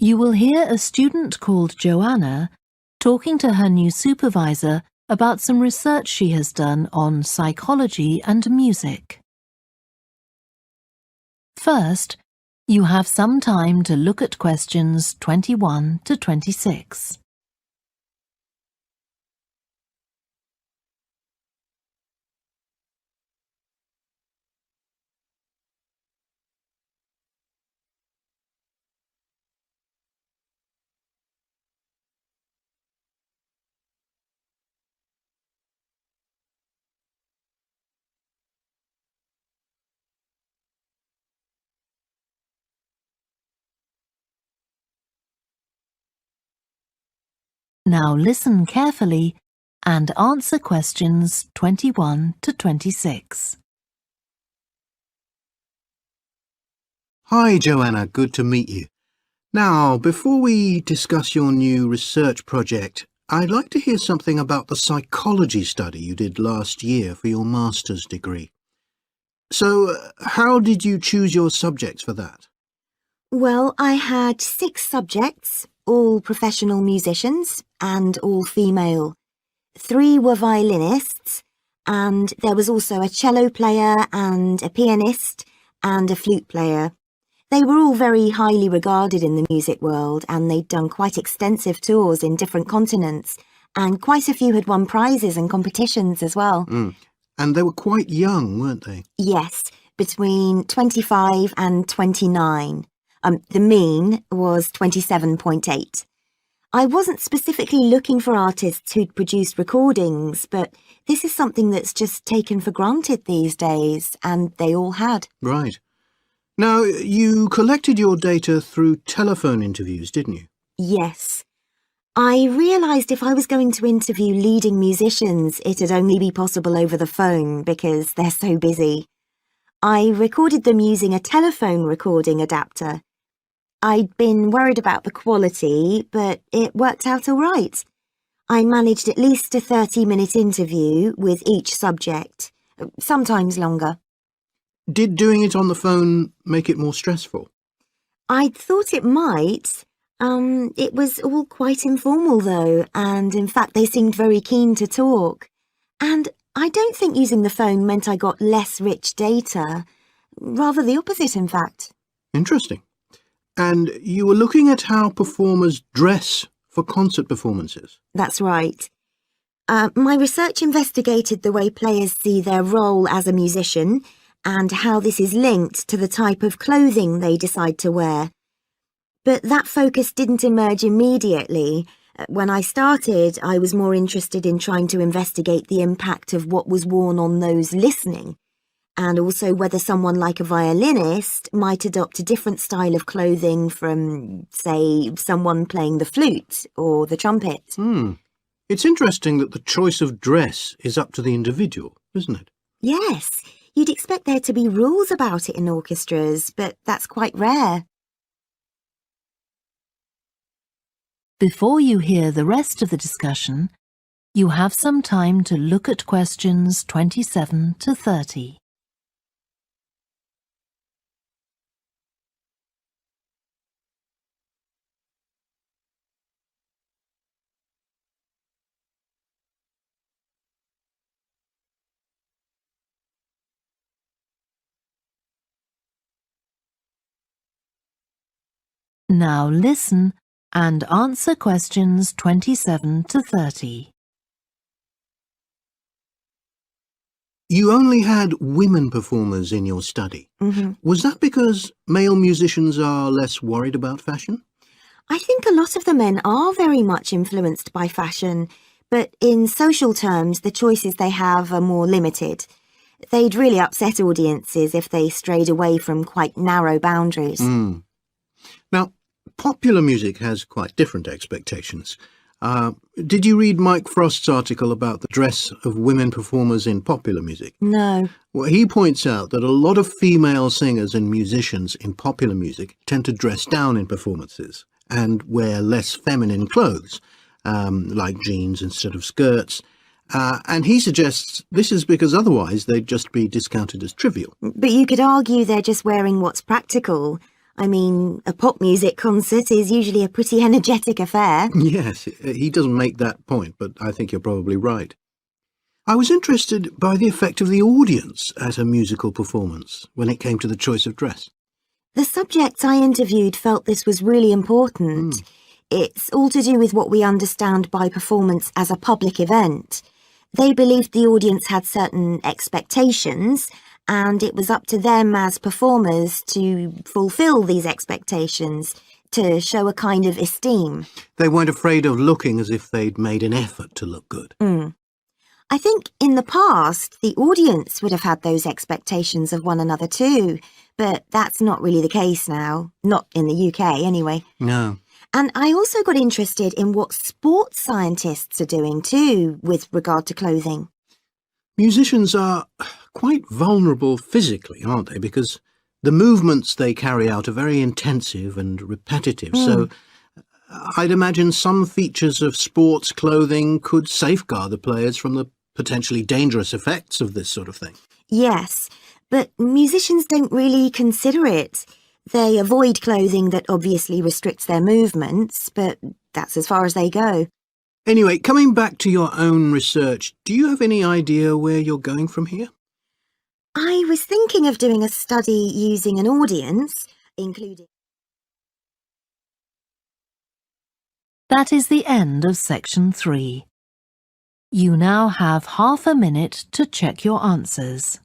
You will hear a student called Joanna talking to her new supervisor about some research she has done on psychology and music. First, you have some time to look at questions 21 to 26. Now listen carefully and answer questions 21 to 26. Hi, Joanna. Good to meet you. Now, before we discuss your new research project, I'd like to hear something about the psychology study you did last year for your master's degree. So, how did you choose your subjects for that? Well, I had 6 subjects, all professional musicians and all female. 3 were violinists, and there was also a cello player and a pianist and a flute player. They were all very highly regarded in the music world, and they'd done quite extensive tours in different continents, and quite a few had won prizes and competitions as well. And they were quite young, weren't they? Yes, between 25 and 29. The mean was 27.8. I wasn't specifically looking for artists who'd produced recordings, but this is something that's just taken for granted these days, and they all had. Right. Now, you collected your data through telephone interviews, didn't you? Yes. I realised if I was going to interview leading musicians, it'd only be possible over the phone because they're so busy. I recorded them using a telephone recording adapter. I'd been worried about the quality, but it worked out all right. I managed at least a 30-minute interview with each subject, sometimes longer. Did doing it on the phone make it more stressful? I thought it might. It was all quite informal though, and in fact they seemed very keen to talk. And I don't think using the phone meant I got less rich data. Rather the opposite, in fact. Interesting. And you were looking at how performers dress for concert performances? That's right. My research investigated the way players see their role as a musician and how this is linked to the type of clothing they decide to wear. But that focus didn't emerge immediately. When I started, I was more interested in trying to investigate the impact of what was worn on those listening, and also whether someone like a violinist might adopt a different style of clothing from, say, someone playing the flute or the trumpet. It's interesting that the choice of dress is up to the individual, isn't it? Yes, you'd expect there to be rules about it in orchestras, but that's quite rare. Before you hear the rest of the discussion, you have some time to look at questions 27 to 30. Now listen and answer questions 27 to 30. You only had women performers in your study. Was that because male musicians are less worried about fashion? I think a lot of the men are very much influenced by fashion, but in social terms, the choices they have are more limited. They'd really upset audiences if they strayed away from quite narrow boundaries. Now, popular music has quite different expectations. Did you read Mike Frost's article about the dress of women performers in popular music? No. Well, he points out that a lot of female singers and musicians in popular music tend to dress down in performances and wear less feminine clothes, like jeans instead of skirts. And he suggests this is because otherwise they'd just be discounted as trivial. But you could argue they're just wearing what's practical. I mean, a pop music concert is usually a pretty energetic affair. Yes, he doesn't make that point, but I think you're probably right. I was interested by the effect of the audience at a musical performance when it came to the choice of dress. The subjects I interviewed felt this was really important. It's all to do with what we understand by performance as a public event. They believed the audience had certain expectations, and it was up to them as performers to fulfill these expectations, to show a kind of esteem. They weren't afraid of looking as if they'd made an effort to look good. I think in the past, the audience would have had those expectations of one another too, but that's not really the case now. Not in the UK, anyway. No. And I also got interested in what sports scientists are doing too, with regard to clothing. Musicians are quite vulnerable physically, aren't they? Because the movements they carry out are very intensive and repetitive. So I'd imagine some features of sports clothing could safeguard the players from the potentially dangerous effects of this sort of thing. Yes, but musicians don't really consider it. They avoid clothing that obviously restricts their movements, but that's as far as they go. Anyway, coming back to your own research, do you have any idea where you're going from here? I was thinking of doing a study using an audience, including... That is the end of section 3. You now have half a minute to check your answers.